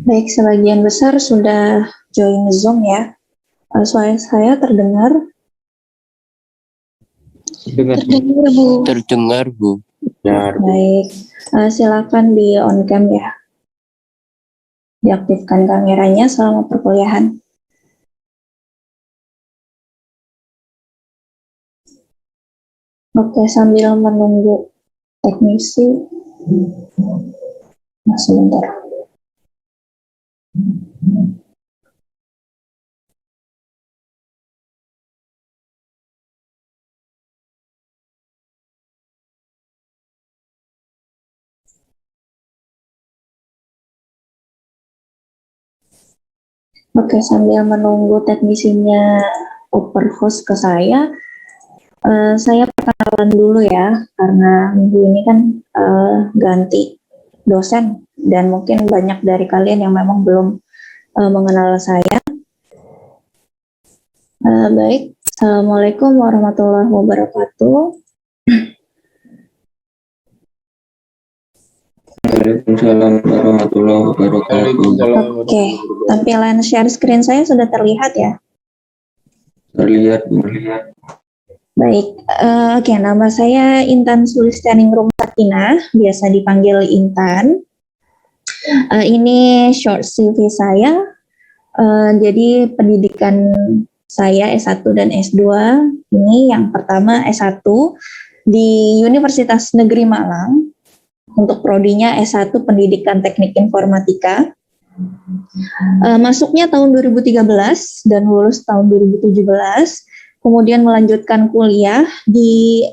Baik, sebagian besar sudah join Zoom ya. Suara saya terdengar? Terdengar, Bu. Terdengar, Bu. Baik, silakan di on cam ya. Diaktifkan kameranya selama perkuliahan. Oke, sambil menunggu teknisi. Sebentar. Oke, sambil menunggu teknisinya open host ke saya perkenalan dulu ya, karena minggu ini kan ganti dosen dan mungkin banyak dari kalian yang memang belum mengenal saya. Baik, Assalamualaikum warahmatullahi wabarakatuh. Waalaikumsalam warahmatullahi wabarakatuh. Oke, tampilan share screen saya sudah terlihat ya? Terlihat. Baik, oke, nama saya Intan Sulistianingrum Sakinah, biasa dipanggil Intan. Ini short CV saya. Jadi pendidikan saya S1 dan S2 ini yang pertama S1 di Universitas Negeri Malang untuk prodinya S1 Pendidikan Teknik Informatika. Masuknya tahun 2013 dan lulus tahun 2017. Kemudian melanjutkan kuliah di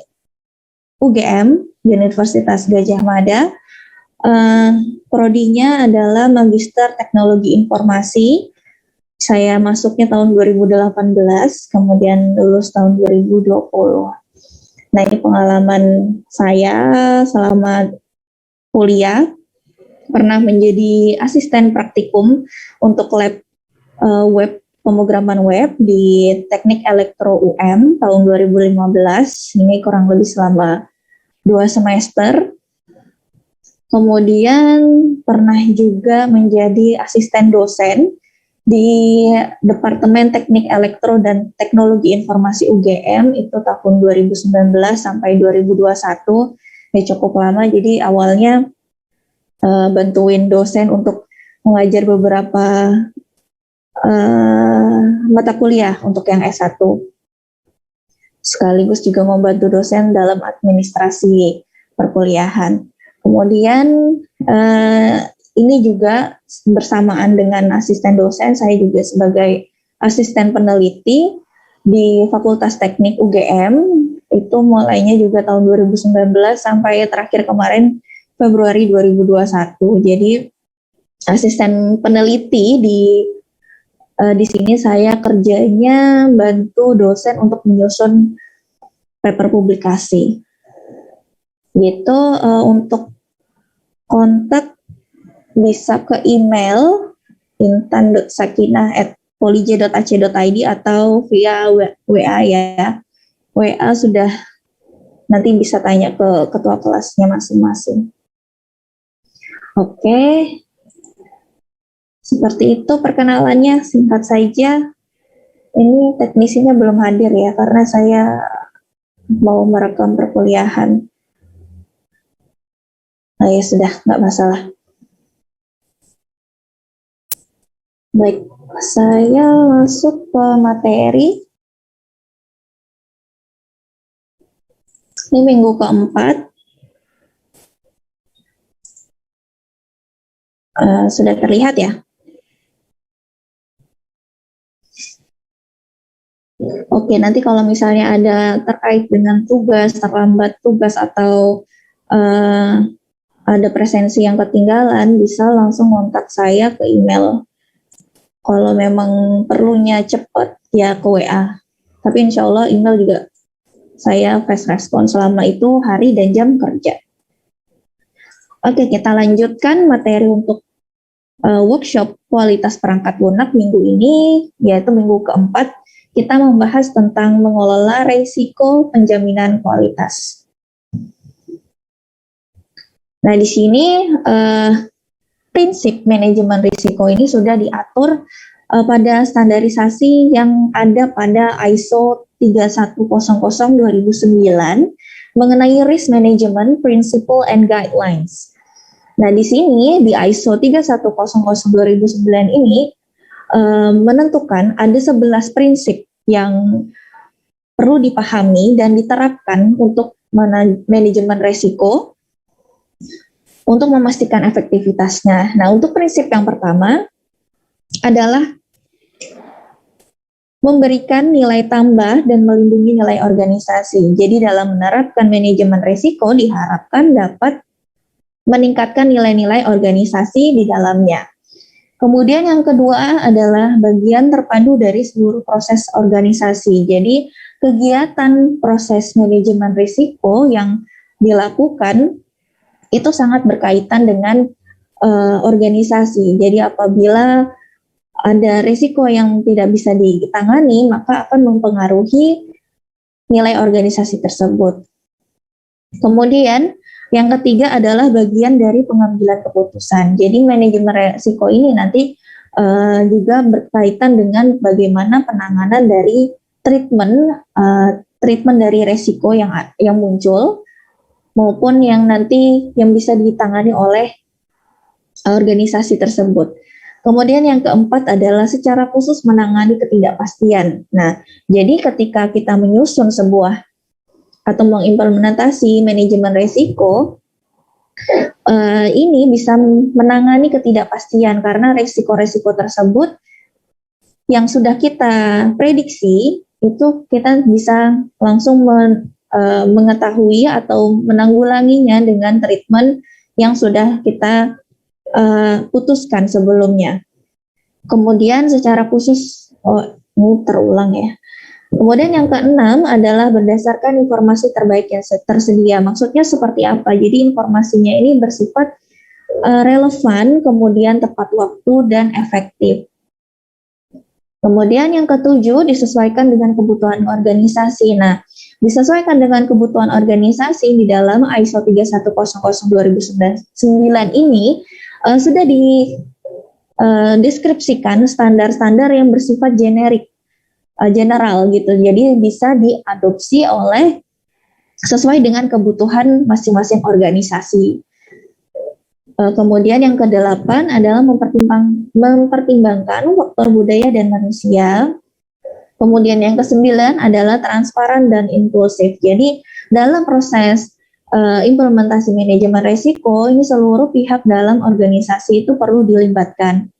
UGM, Universitas Gadjah Mada. Prodinya adalah Magister Teknologi Informasi. Saya masuknya tahun 2018, kemudian lulus tahun 2020. Nah, ini pengalaman saya selama kuliah. Pernah menjadi asisten praktikum untuk lab web pemrograman web di Teknik Elektro UM tahun 2015. Ini kurang lebih selama 2 semester. Kemudian pernah juga menjadi asisten dosen di Departemen Teknik Elektro dan Teknologi Informasi UGM itu tahun 2019 sampai 2021. Ini cukup lama, jadi awalnya bantuin dosen untuk mengajar beberapa mata kuliah untuk yang S1. Sekaligus juga membantu dosen dalam administrasi perkuliahan. Kemudian ini juga bersamaan dengan asisten dosen, saya juga sebagai asisten peneliti di Fakultas Teknik UGM, itu mulainya juga tahun 2019 sampai terakhir kemarin Februari 2021. Jadi asisten peneliti di sini saya kerjanya bantu dosen untuk menyusun paper publikasi. Gitu. Untuk kontak bisa ke email intan.sakinah@polij.ac.id atau via WA ya. WA sudah, nanti bisa tanya ke ketua kelasnya masing-masing. Oke. Seperti itu perkenalannya, singkat saja. Ini teknisinya belum hadir ya, karena saya mau merekam perkuliahan. Nah ya sudah, nggak masalah. Baik, saya masuk ke materi. Ini minggu keempat. Sudah terlihat ya? Oke, nanti kalau misalnya ada terkait dengan tugas, terlambat tugas atau ada presensi yang ketinggalan, bisa langsung kontak saya ke email. Kalau memang perlunya cepat, ya ke WA. Tapi insya Allah email juga saya fast respon selama itu hari dan jam kerja. Oke, kita lanjutkan materi untuk workshop kualitas perangkat lunak minggu ini, yaitu minggu keempat. Kita membahas tentang mengelola risiko penjaminan kualitas. Nah, di sini prinsip manajemen risiko ini sudah diatur pada standarisasi yang ada pada ISO 3100/2009 mengenai risk management principle and guidelines. Nah, di sini di ISO 3100/2009 ini menentukan ada 11 prinsip yang perlu dipahami dan diterapkan untuk manajemen risiko untuk memastikan efektivitasnya. Nah, untuk prinsip yang pertama adalah memberikan nilai tambah dan melindungi nilai organisasi. Jadi dalam menerapkan manajemen risiko diharapkan dapat meningkatkan nilai-nilai organisasi di dalamnya. Kemudian yang kedua adalah bagian terpadu dari seluruh proses organisasi. Jadi kegiatan proses manajemen risiko yang dilakukan itu sangat berkaitan dengan organisasi. Jadi apabila ada risiko yang tidak bisa ditangani, maka akan mempengaruhi nilai organisasi tersebut. Kemudian yang ketiga adalah bagian dari pengambilan keputusan. Jadi manajemen risiko ini nanti juga berkaitan dengan bagaimana penanganan dari treatment dari risiko yang muncul maupun yang nanti yang bisa ditangani oleh organisasi tersebut. Kemudian yang keempat adalah secara khusus menangani ketidakpastian. Nah, jadi ketika kita menyusun sebuah atau mengimplementasi manajemen risiko, ini bisa menangani ketidakpastian karena risiko-risiko tersebut yang sudah kita prediksi itu kita bisa langsung mengetahui atau menanggulanginya dengan treatment yang sudah kita putuskan sebelumnya. Kemudian secara khusus, ini terulang ya. Kemudian yang keenam adalah berdasarkan informasi terbaik yang tersedia. Maksudnya seperti apa? Jadi informasinya ini bersifat relevan, kemudian tepat waktu dan efektif. Kemudian yang ketujuh disesuaikan dengan kebutuhan organisasi. Nah, disesuaikan dengan kebutuhan organisasi di dalam ISO 3100/2009 ini sudah dideskripsikan standar-standar yang bersifat general gitu. Jadi bisa diadopsi oleh sesuai dengan kebutuhan masing-masing organisasi. Kemudian yang kedelapan adalah mempertimbangkan faktor budaya dan manusia. Kemudian yang kesembilan adalah transparan dan inklusif. Jadi dalam proses implementasi manajemen risiko ini seluruh pihak dalam organisasi itu perlu dilibatkan.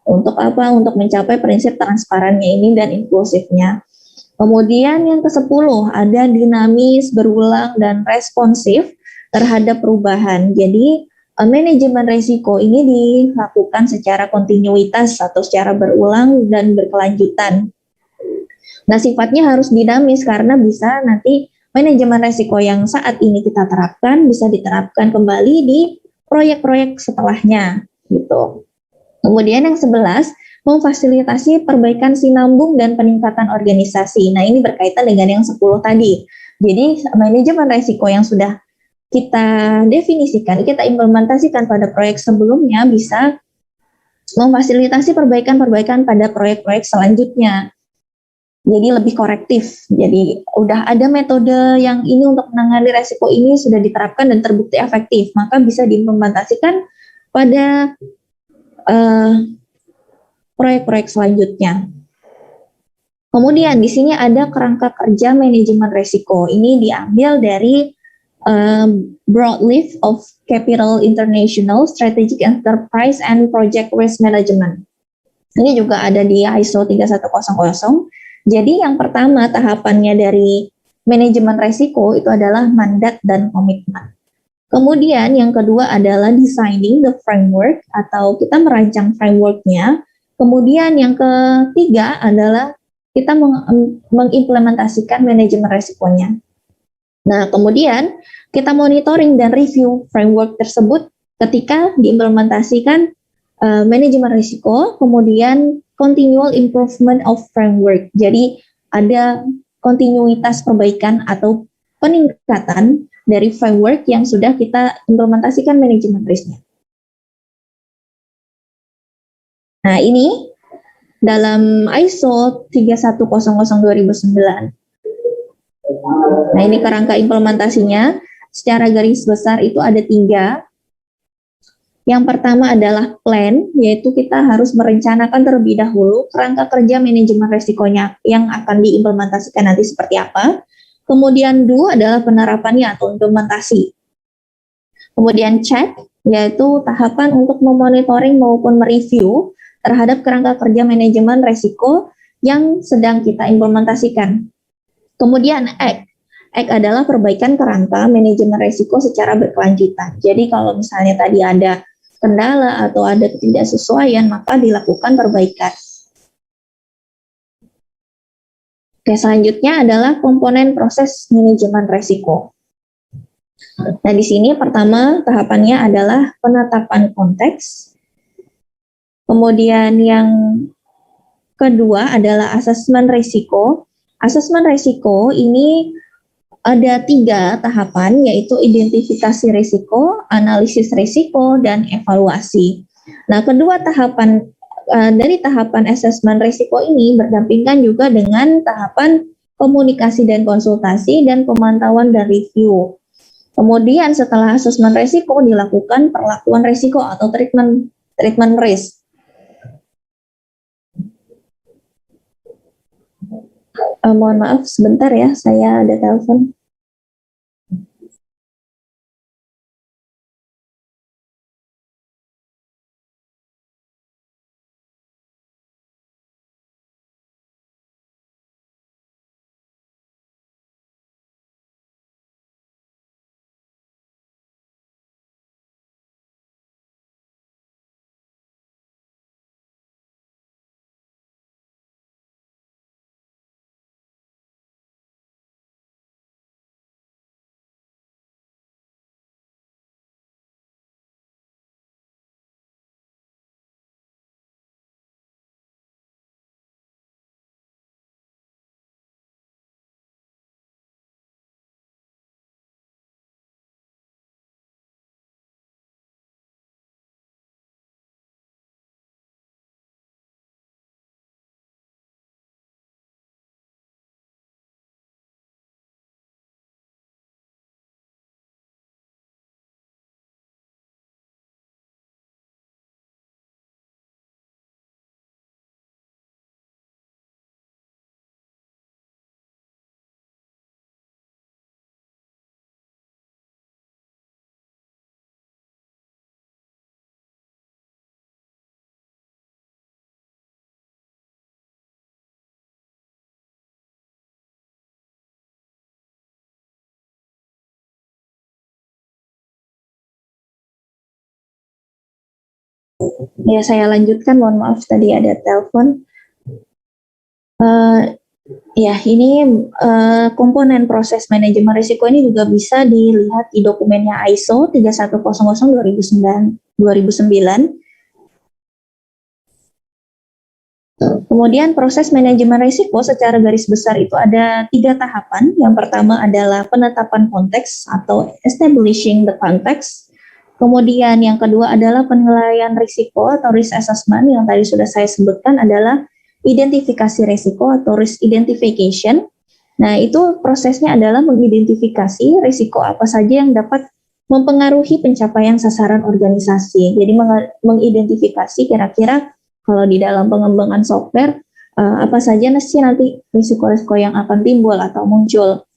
Untuk apa? Untuk mencapai prinsip transparannya ini dan inklusifnya. Kemudian yang ke-10 ada dinamis, berulang dan responsif terhadap perubahan. Jadi manajemen risiko ini dilakukan secara kontinuitas atau secara berulang dan berkelanjutan. Nah, sifatnya harus dinamis karena bisa nanti manajemen risiko yang saat ini kita terapkan bisa diterapkan kembali di proyek-proyek setelahnya gitu. Kemudian yang 11, memfasilitasi perbaikan sinambung dan peningkatan organisasi. Nah, ini berkaitan dengan yang 10 tadi. Jadi manajemen risiko yang sudah kita definisikan, kita implementasikan pada proyek sebelumnya bisa memfasilitasi perbaikan-perbaikan pada proyek-proyek selanjutnya. Jadi lebih korektif. Jadi udah ada metode yang ini untuk menangani resiko ini sudah diterapkan dan terbukti efektif, maka bisa diimplementasikan pada proyek-proyek selanjutnya. Kemudian di sini ada kerangka kerja manajemen risiko. Ini diambil dari Broadleaf of Capital International Strategic Enterprise and Project Risk Management. Ini juga ada di ISO 3100. Jadi yang pertama tahapannya dari manajemen risiko itu adalah mandat dan komitmen. Kemudian yang kedua adalah designing the framework atau kita merancang frameworknya. Kemudian yang ketiga adalah kita mengimplementasikan manajemen risikonya. Nah, kemudian kita monitoring dan review framework tersebut ketika diimplementasikan manajemen risiko, kemudian continual improvement of framework. Jadi ada kontinuitas perbaikan atau peningkatan dari framework yang sudah kita implementasikan manajemen risknya. Nah, ini dalam ISO 31000/2009. Nah, ini kerangka implementasinya. Secara garis besar itu ada 3. Yang pertama adalah plan, yaitu kita harus merencanakan terlebih dahulu kerangka kerja manajemen resikonya yang akan diimplementasikan nanti seperti apa. Kemudian do adalah penerapannya atau implementasi. Kemudian check, yaitu tahapan untuk memonitoring maupun mereview terhadap kerangka kerja manajemen resiko yang sedang kita implementasikan. Kemudian act adalah perbaikan kerangka manajemen resiko secara berkelanjutan. Jadi kalau misalnya tadi ada kendala atau ada ketidaksesuaian, maka dilakukan perbaikan. Oke, selanjutnya adalah komponen proses manajemen resiko. Nah, di sini pertama tahapannya adalah penetapan konteks. Kemudian yang kedua adalah asesmen risiko. Asesmen risiko ini ada 3 tahapan, yaitu identifikasi risiko, analisis risiko, dan evaluasi. Nah, kedua tahapan dari tahapan asesmen risiko ini berdampingan juga dengan tahapan komunikasi dan konsultasi dan pemantauan dan review. Kemudian setelah asesmen risiko dilakukan perlakuan risiko atau treatment risk. Mohon maaf sebentar ya, saya ada telepon. Ya, saya lanjutkan, mohon maaf tadi ada telepon. Ya, ini komponen proses manajemen risiko ini juga bisa dilihat di dokumennya ISO 31000/2009. Kemudian proses manajemen risiko secara garis besar itu ada 3 tahapan. Yang pertama adalah penetapan konteks atau establishing the context. Kemudian yang kedua adalah penilaian risiko atau risk assessment, yang tadi sudah saya sebutkan adalah identifikasi risiko atau risk identification. Nah, itu prosesnya adalah mengidentifikasi risiko apa saja yang dapat mempengaruhi pencapaian sasaran organisasi. Jadi mengidentifikasi kira-kira kalau di dalam pengembangan software apa saja sih nanti risiko-risiko yang akan timbul atau muncul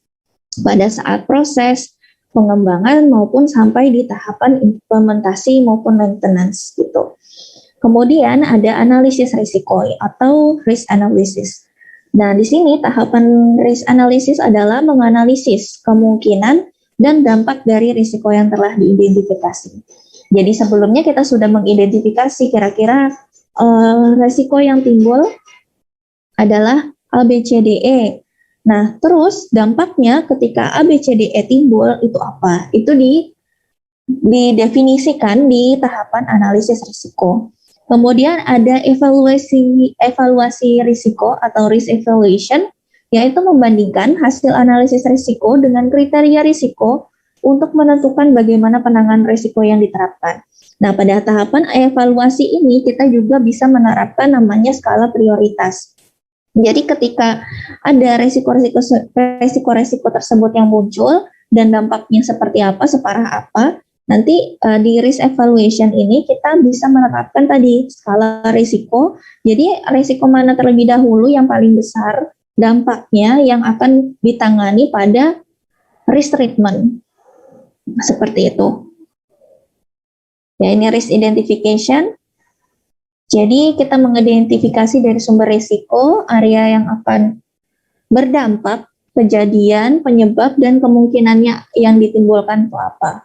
pada saat proses pengembangan maupun sampai di tahapan implementasi maupun maintenance gitu. Kemudian ada analisis risiko atau risk analysis. Nah, di sini tahapan risk analysis adalah menganalisis kemungkinan dan dampak dari risiko yang telah diidentifikasi. Jadi sebelumnya kita sudah mengidentifikasi kira-kira risiko yang timbul adalah ABCDE. Nah, terus dampaknya ketika ABCDE timbul itu apa? Itu didefinisikan di tahapan analisis risiko. Kemudian ada evaluasi risiko atau risk evaluation, yaitu membandingkan hasil analisis risiko dengan kriteria risiko untuk menentukan bagaimana penanganan risiko yang diterapkan. Nah, pada tahapan evaluasi ini kita juga bisa menerapkan namanya skala prioritas. Jadi ketika ada resiko-resiko tersebut yang muncul dan dampaknya seperti apa, separah apa, nanti di risk evaluation ini kita bisa menerapkan tadi skala risiko. Jadi risiko mana terlebih dahulu yang paling besar dampaknya yang akan ditangani pada risk treatment. Seperti itu. Ya, ini risk identification. Jadi kita mengidentifikasi dari sumber risiko, area yang akan berdampak, kejadian, penyebab, dan kemungkinannya yang ditimbulkan itu apa.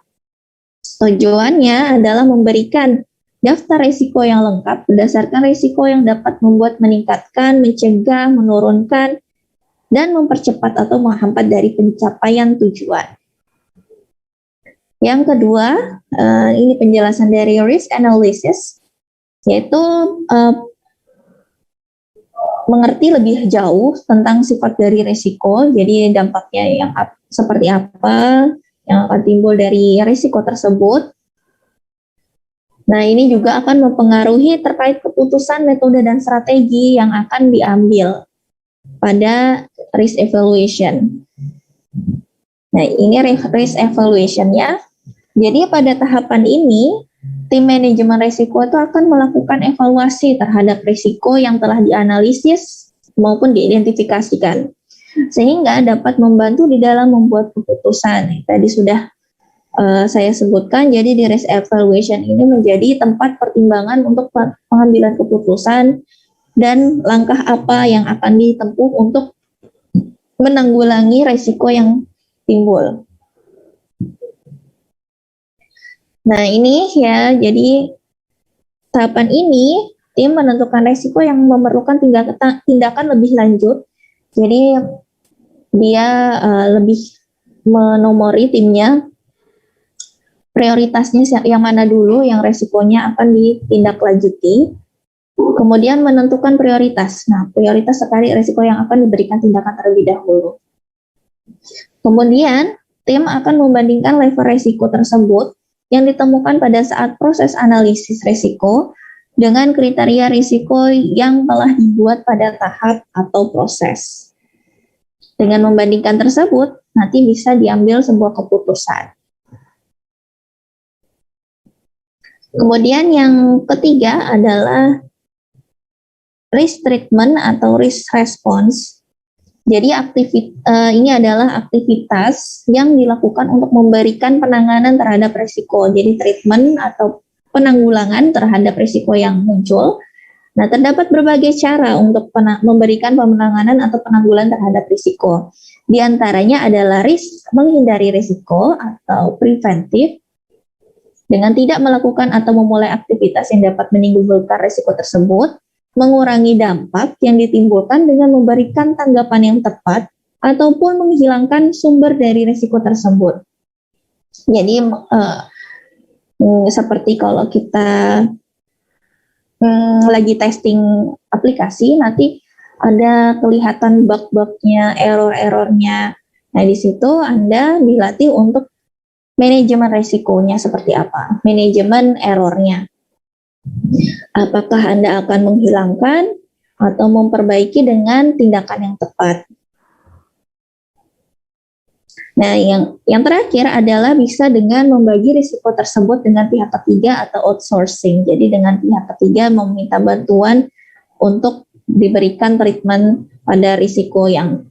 Tujuannya adalah memberikan daftar risiko yang lengkap berdasarkan risiko yang dapat membuat meningkatkan, mencegah, menurunkan, dan mempercepat atau menghambat dari pencapaian tujuan. Yang kedua, ini penjelasan dari risk analysis, yaitu mengerti lebih jauh tentang sifat dari risiko, jadi dampaknya yang seperti apa yang akan timbul dari risiko tersebut. Nah, ini juga akan mempengaruhi terkait keputusan, metode, dan strategi yang akan diambil pada risk evaluation. Nah, ini risk evaluation-nya. Jadi pada tahapan ini, tim manajemen risiko itu akan melakukan evaluasi terhadap risiko yang telah dianalisis maupun diidentifikasikan, sehingga dapat membantu di dalam membuat keputusan. Tadi sudah saya sebutkan, jadi di risk evaluation ini menjadi tempat pertimbangan untuk pengambilan keputusan dan langkah apa yang akan ditempuh untuk menanggulangi risiko yang timbul. Nah, ini ya, jadi tahapan ini tim menentukan risiko yang memerlukan tindakan lebih lanjut. Jadi dia lebih menomori timnya prioritasnya yang mana dulu yang risikonya akan ditindaklanjuti. Kemudian menentukan prioritas. Nah, prioritas sekali risiko yang akan diberikan tindakan terlebih dahulu. Kemudian tim akan membandingkan level risiko tersebut yang ditemukan pada saat proses analisis risiko dengan kriteria risiko yang telah dibuat pada tahap atau proses. Dengan membandingkan tersebut, nanti bisa diambil sebuah keputusan. Kemudian yang ketiga adalah risk treatment atau risk response. Jadi ini adalah aktivitas yang dilakukan untuk memberikan penanganan terhadap risiko. Jadi treatment atau penanggulangan terhadap risiko yang muncul. Nah, terdapat berbagai cara untuk memberikan penanganan atau penanggulangan terhadap risiko. Di antaranya adalah menghindari risiko atau preventif, dengan tidak melakukan atau memulai aktivitas yang dapat menimbulkan risiko tersebut, mengurangi dampak yang ditimbulkan dengan memberikan tanggapan yang tepat, ataupun menghilangkan sumber dari risiko tersebut. Jadi seperti kalau kita lagi testing aplikasi, nanti ada kelihatan bug-bugnya, error-errornya. Nah, di situ Anda dilatih untuk manajemen risikonya seperti apa, manajemen errornya. Apakah Anda akan menghilangkan atau memperbaiki dengan tindakan yang tepat. Nah, yang terakhir adalah bisa dengan membagi risiko tersebut dengan pihak ketiga atau outsourcing. Jadi dengan pihak ketiga meminta bantuan untuk diberikan treatment pada risiko yang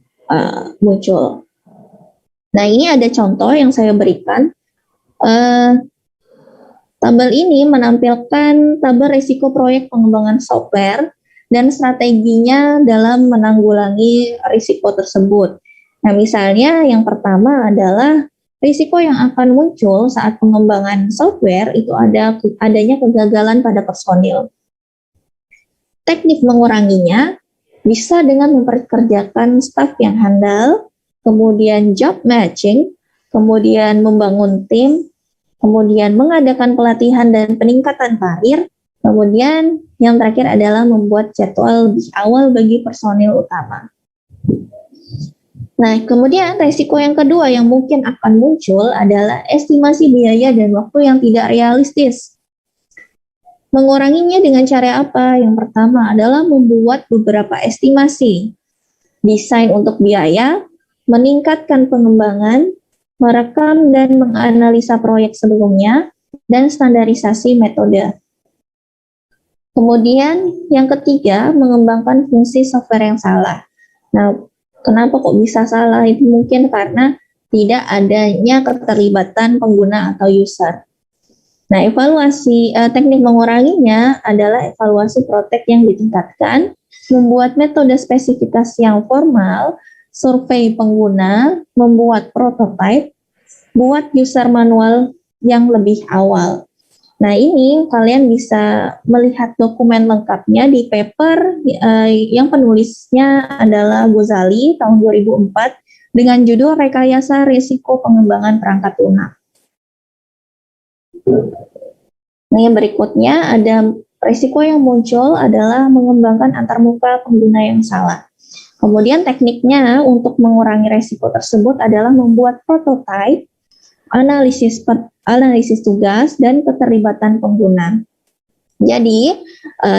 muncul. Nah, ini ada contoh yang saya berikan. Tabel ini menampilkan tabel risiko proyek pengembangan software dan strateginya dalam menanggulangi risiko tersebut. Nah, misalnya yang pertama adalah risiko yang akan muncul saat pengembangan software itu adanya kegagalan pada personil. Teknik menguranginya bisa dengan memperkerjakan staf yang handal, kemudian job matching, kemudian membangun tim, kemudian mengadakan pelatihan dan peningkatan karir, kemudian yang terakhir adalah membuat jadwal lebih awal bagi personil utama. Nah, kemudian resiko yang kedua yang mungkin akan muncul adalah estimasi biaya dan waktu yang tidak realistis. Menguranginya dengan cara apa? Yang pertama adalah membuat beberapa estimasi, desain untuk biaya, meningkatkan pengembangan, merekam dan menganalisa proyek sebelumnya, dan standarisasi metode. Kemudian yang ketiga, mengembangkan fungsi software yang salah. Nah, kenapa kok bisa salah? Itu mungkin karena tidak adanya keterlibatan pengguna atau user. Nah, evaluasi teknik menguranginya adalah evaluasi protek yang ditingkatkan, membuat metode spesifikasi yang formal, survei pengguna, membuat prototipe, buat user manual yang lebih awal. Nah, ini kalian bisa melihat dokumen lengkapnya di paper yang penulisnya adalah Ghazali tahun 2004 dengan judul Rekayasa Risiko Pengembangan Perangkat Lunak. Nah, yang berikutnya ada risiko yang muncul adalah mengembangkan antarmuka pengguna yang salah. Kemudian tekniknya untuk mengurangi risiko tersebut adalah membuat prototipe, analisis tugas, dan keterlibatan pengguna. Jadi,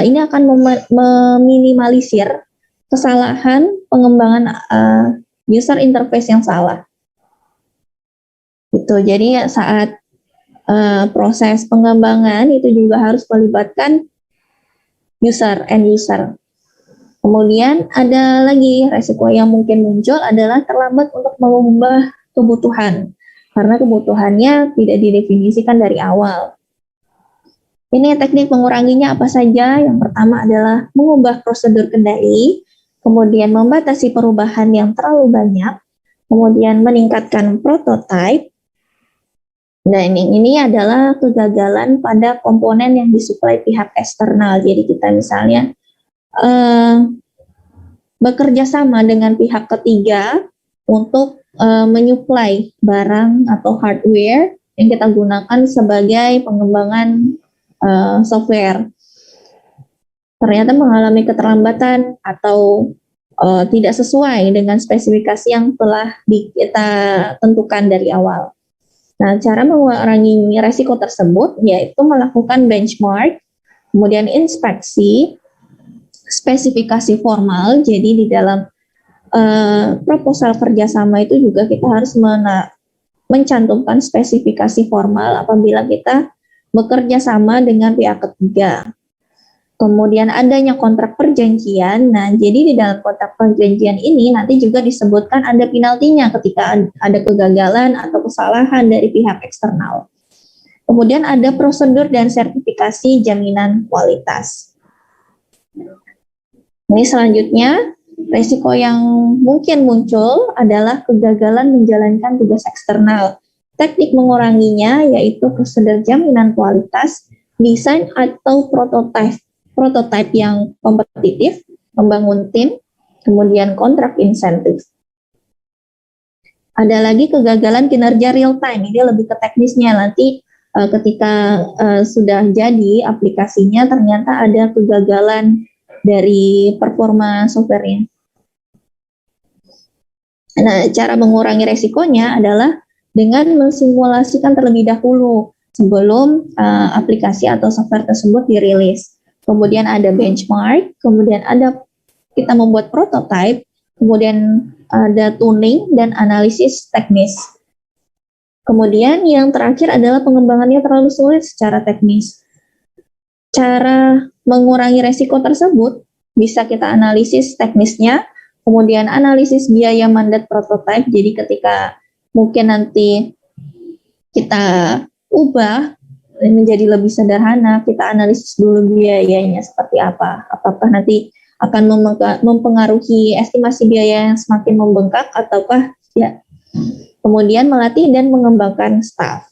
ini akan meminimalisir kesalahan pengembangan user interface yang salah. Gitu. Jadi, saat proses pengembangan itu juga harus melibatkan end user. Kemudian ada lagi risiko yang mungkin muncul adalah terlambat untuk mengubah kebutuhan karena kebutuhannya tidak didefinisikan dari awal. Ini teknik menguranginya apa saja? Yang pertama adalah mengubah prosedur kendali, kemudian membatasi perubahan yang terlalu banyak, kemudian meningkatkan prototipe. Nah, ini adalah kegagalan pada komponen yang disuplai pihak eksternal. Jadi kita misalnya bekerja sama dengan pihak ketiga untuk menyuplai barang atau hardware yang kita gunakan sebagai pengembangan software. Ternyata mengalami keterlambatan atau tidak sesuai dengan spesifikasi yang telah kita tentukan dari awal. Nah, cara mengurangi risiko tersebut yaitu melakukan benchmark, kemudian inspeksi, spesifikasi formal. Jadi di dalam proposal kerjasama itu juga kita harus mencantumkan spesifikasi formal apabila kita bekerja sama dengan pihak ketiga. Kemudian adanya kontrak perjanjian. Nah, jadi di dalam kontrak perjanjian ini nanti juga disebutkan ada penaltinya ketika ada kegagalan atau kesalahan dari pihak eksternal. Kemudian ada prosedur dan sertifikasi jaminan kualitas. Ini selanjutnya, risiko yang mungkin muncul adalah kegagalan menjalankan tugas eksternal. Teknik menguranginya yaitu prosedur jaminan kualitas, desain atau prototipe yang kompetitif, membangun tim, kemudian kontrak insentif. Ada lagi kegagalan kinerja real time, ini lebih ke teknisnya. Nanti ketika sudah jadi aplikasinya ternyata ada kegagalan dari performa software-nya. Nah, cara mengurangi resikonya adalah dengan mensimulasikan terlebih dahulu sebelum aplikasi atau software tersebut dirilis. Kemudian ada benchmark, kemudian ada kita membuat prototype, kemudian ada tuning dan analisis teknis. Kemudian yang terakhir adalah pengembangannya terlalu sulit secara teknis. Cara mengurangi resiko tersebut bisa kita analisis teknisnya, kemudian analisis biaya mandat prototipe. Jadi ketika mungkin nanti kita ubah menjadi lebih sederhana, kita analisis dulu biayanya seperti apa. Apakah nanti akan mempengaruhi estimasi biaya yang semakin membengkak ataukah ya. Kemudian melatih dan mengembangkan staff.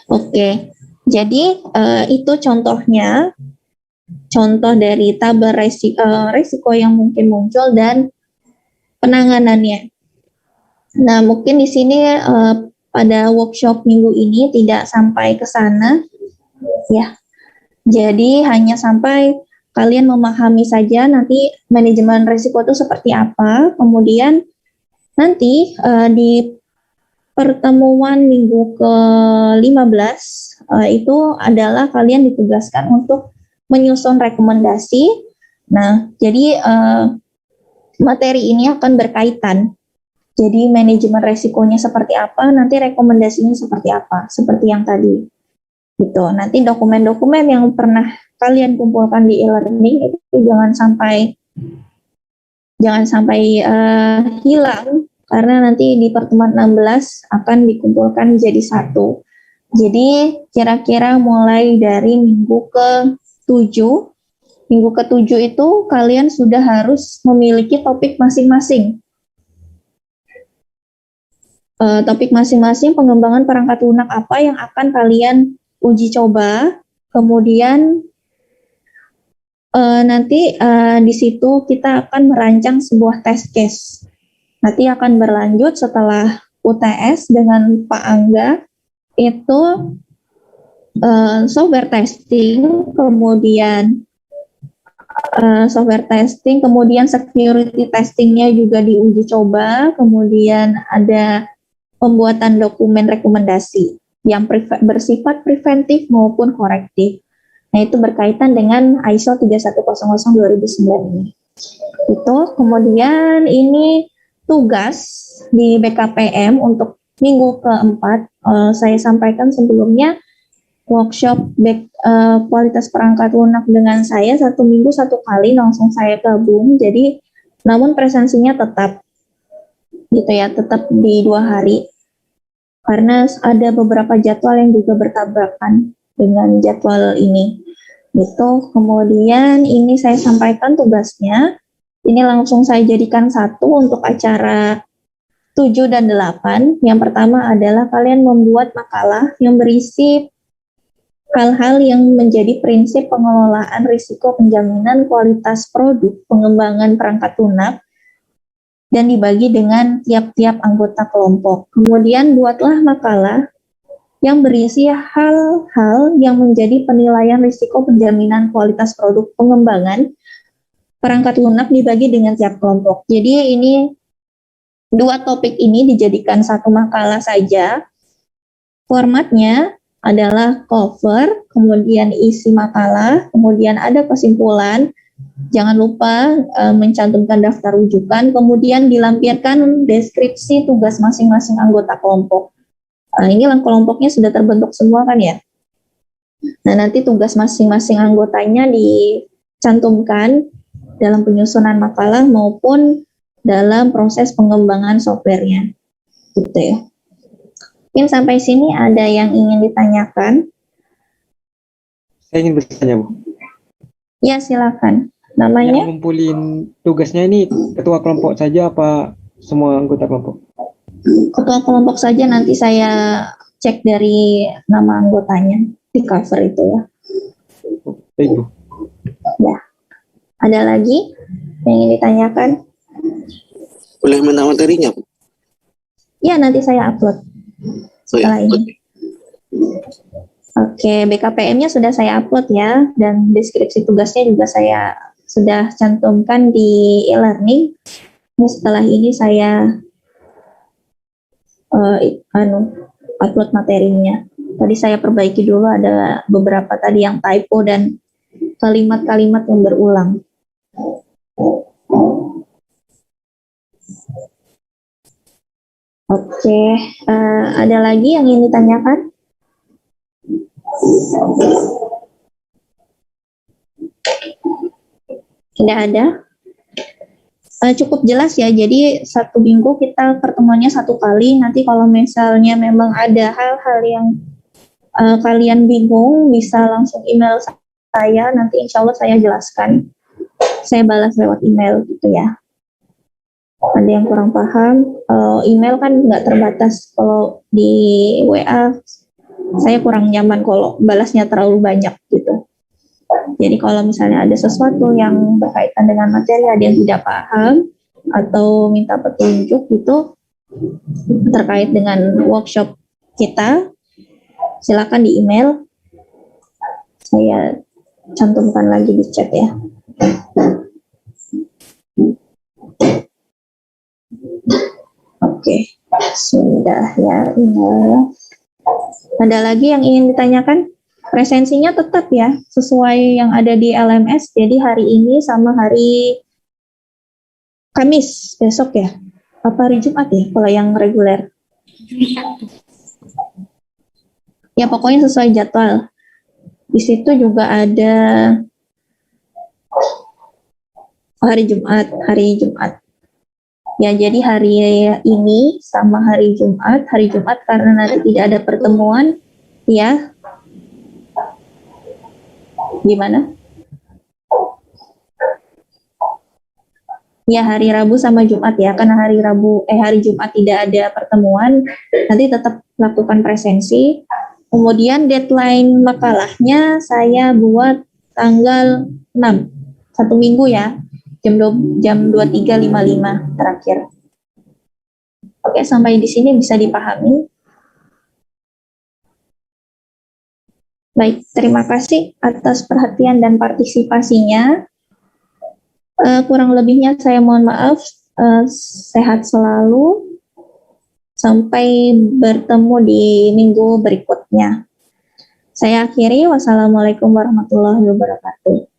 Oke. Jadi itu contohnya, contoh dari tabel risiko yang mungkin muncul dan penanganannya. Nah, mungkin di sini pada workshop minggu ini tidak sampai ke sana, ya. Jadi hanya sampai kalian memahami saja nanti manajemen risiko itu seperti apa. Kemudian nanti di pertemuan minggu ke-15 itu adalah kalian ditugaskan untuk menyusun rekomendasi. Nah, jadi materi ini akan berkaitan. Jadi manajemen resikonya seperti apa, nanti rekomendasinya seperti apa, seperti yang tadi. Gitu. Nanti dokumen-dokumen yang pernah kalian kumpulkan di e-learning itu jangan sampai hilang, karena nanti di pertemuan 16 akan dikumpulkan jadi satu. Jadi kira-kira mulai dari minggu ke-7 itu kalian sudah harus memiliki topik masing-masing. Topik masing-masing pengembangan perangkat lunak apa yang akan kalian uji coba, kemudian nanti di situ kita akan merancang sebuah test case. Nanti akan berlanjut setelah UTS dengan Pak Angga, itu software testing, kemudian kemudian security testingnya juga diuji coba, kemudian ada pembuatan dokumen rekomendasi yang bersifat preventif maupun korektif. Nah, itu berkaitan dengan ISO 3100/2009 ini. Itu kemudian ini tugas di BKPM untuk minggu keempat. Saya sampaikan sebelumnya workshop kualitas perangkat lunak dengan saya 1 minggu 1 kali langsung saya gabung. Jadi namun presensinya tetap gitu ya, tetap di 2 hari. Karena ada beberapa jadwal yang juga bertabrakan dengan jadwal ini. Gitu. Kemudian ini saya sampaikan tugasnya. Ini langsung saya jadikan satu untuk acara 7 dan 8. Yang pertama adalah kalian membuat makalah yang berisi hal-hal yang menjadi prinsip pengelolaan risiko penjaminan kualitas produk pengembangan perangkat lunak dan dibagi dengan tiap-tiap anggota kelompok. Kemudian buatlah makalah yang berisi hal-hal yang menjadi penilaian risiko penjaminan kualitas produk pengembangan perangkat lunak dibagi dengan tiap kelompok. Jadi ini 2 topik ini dijadikan satu makalah saja. Formatnya adalah cover, kemudian isi makalah, kemudian ada kesimpulan. Jangan lupa mencantumkan daftar rujukan, kemudian dilampirkan deskripsi tugas masing-masing anggota kelompok. Ini kelompoknya sudah terbentuk semua kan ya. Nah, nanti tugas masing-masing anggotanya dicantumkan dalam penyusunan makalah maupun dalam proses pengembangan softwarenya. Gitu ya. Mungkin sampai sini ada yang ingin ditanyakan? Saya ingin bertanya, Bu. Ya, silakan. Namanya? Yang ngumpulin tugasnya ini ketua kelompok saja apa semua anggota kelompok? Ketua kelompok saja, nanti saya cek dari nama anggotanya di cover itu ya. Baik, Bu. Ya. Ada lagi yang ingin ditanyakan? Boleh minta materinya, Bu? Ya, nanti saya upload setelah ini. Oke, BKPM-nya sudah saya upload ya, dan deskripsi tugasnya juga saya sudah cantumkan di e-learning. Setelah ini saya upload materinya. Tadi saya perbaiki dulu, ada beberapa tadi yang typo dan kalimat-kalimat yang berulang. Oke, ada lagi yang ingin ditanyakan? Tidak ada. Cukup jelas ya, jadi 1 minggu kita pertemuannya 1 kali. Nanti kalau misalnya memang ada hal-hal yang kalian bingung, bisa langsung email saya, nanti insya Allah saya jelaskan. Saya balas lewat email gitu ya. Ada yang kurang paham, email kan nggak terbatas. Kalau di WA, saya kurang nyaman kalau balasnya terlalu banyak gitu. Jadi kalau misalnya ada sesuatu yang berkaitan dengan materi, ada yang tidak paham atau minta petunjuk gitu terkait dengan workshop kita, silakan di email. Saya cantumkan lagi di chat ya. Oke, sudah ya email. Ada lagi yang ingin ditanyakan? Presensinya tetap ya, sesuai yang ada di LMS. Jadi hari ini sama hari Kamis besok ya. Apa hari Jumat ya kalau yang reguler? Ya pokoknya sesuai jadwal. Di situ juga ada hari Jumat. Ya, jadi hari ini sama hari Jumat karena nanti tidak ada pertemuan, ya. Gimana? Ya, hari Rabu sama Jumat ya, karena hari Jumat tidak ada pertemuan, nanti tetap lakukan presensi. Kemudian deadline makalahnya saya buat tanggal 6, 1 minggu ya, jam 23.55 terakhir. Oke, sampai di sini bisa dipahami. Baik, terima kasih atas perhatian dan partisipasinya. Kurang lebihnya saya mohon maaf. Sehat selalu. Sampai bertemu di minggu berikutnya. Saya akhiri. Wassalamualaikum warahmatullahi wabarakatuh.